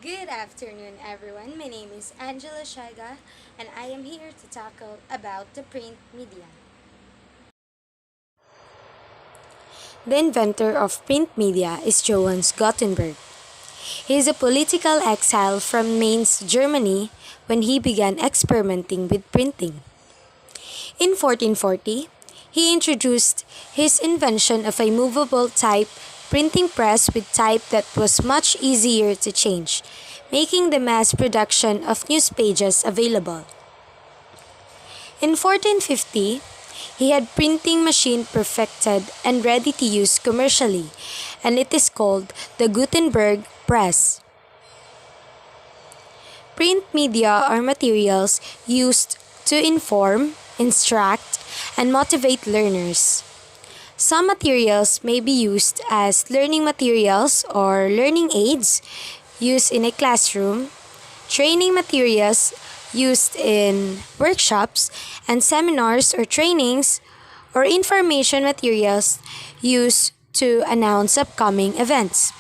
Good afternoon, everyone. My name is Angela Shaga, and I am here to tackle about the print media. The inventor of print media is Johannes Gutenberg. He is a political exile from Mainz, Germany, when he began experimenting with printing. In 1440, he introduced his invention of a movable type printing press with type that was much easier to change, making the mass production of news pages available. In 1450, he had printing machine perfected and ready to use commercially, and it is called the Gutenberg press. Print media are materials used to inform, instruct, and motivate learners. Some materials may be used as learning materials or learning aids used in a classroom, training materials used in workshops and seminars or trainings, or information materials used to announce upcoming events.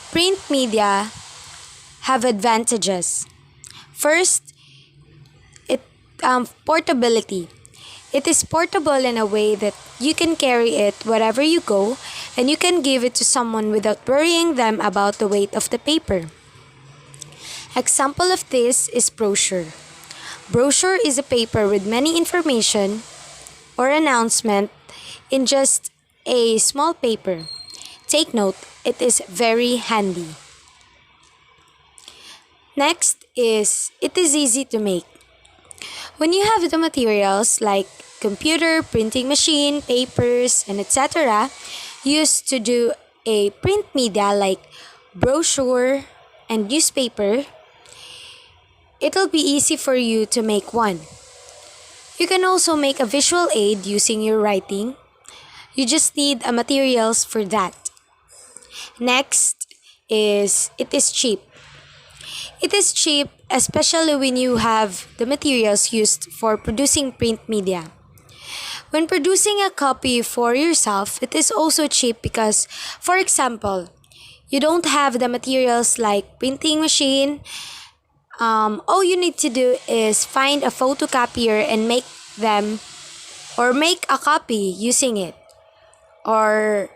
Print media have advantages. First, it portability. It is portable in a way that you can carry it wherever you go and you can give it to someone without worrying them about the weight of the paper. Example of this is brochure. Brochure is a paper with many information or announcement in just a small paper. Take note, it is very handy. Next is it is easy to make. When you have the materials like computer, printing machine, papers, and etc. used to do a print media like brochure and newspaper, it'll be easy for you to make one. You can also make a visual aid using your writing. You just need a materials for that. Next is it is cheap. It is cheap especially when you have the materials used for producing print media. When producing a copy for yourself, it is also cheap because, for example, you don't have the materials like printing machine. All you need to do is find a photocopier and make them or make a copy using it, or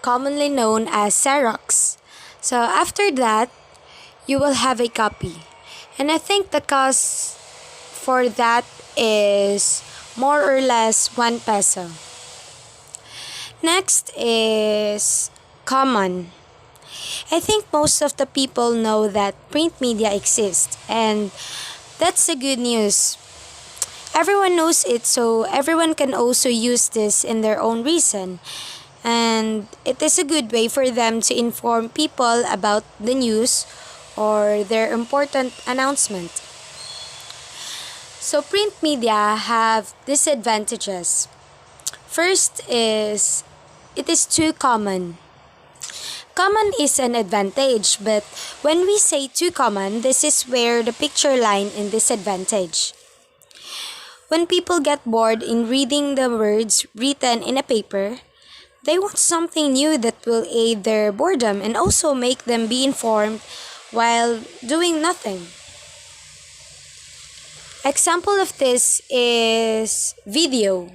commonly known as Xerox. So after that, you will have a copy. And I think the cost for that is more or less 1 peso. Next is common. I think most of the people know that print media exists, and that's the good news. Everyone knows it, so everyone can also use this in their own reason. And it is a good way for them to inform people about the news or their important announcement. So print media have disadvantages. First is it is too common. Common is an advantage, but when we say too common, this is where the picture line in disadvantage. When people get bored in reading the words written in a paper, they want something new that will aid their boredom and also make them be informed while doing nothing. Example of this is video.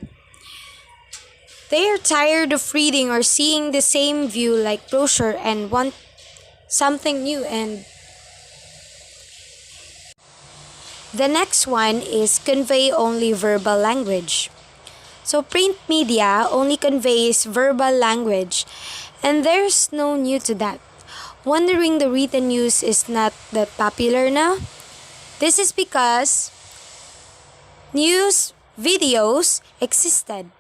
They are tired of reading or seeing the same view like brochure and want something new. And the next one is convey only verbal language. So print media only conveys verbal language, and there's no new to that. Wondering the written news is not that popular now? This is because news videos existed.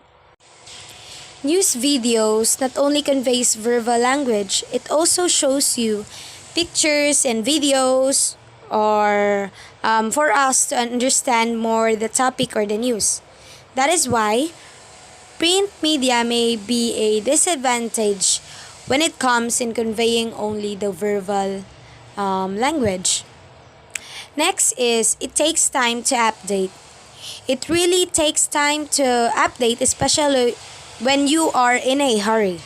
News videos not only conveys verbal language, it also shows you pictures and videos or for us to understand more the topic or the news. That is why print media may be a disadvantage when it comes in conveying only the verbal language. Next is it takes time to update. It really takes time to update, especially when you are in a hurry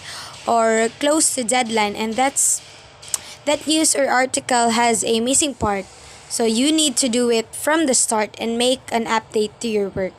or close to deadline, and that news or article has a missing part. So you need to do it from the start and make an update to your work.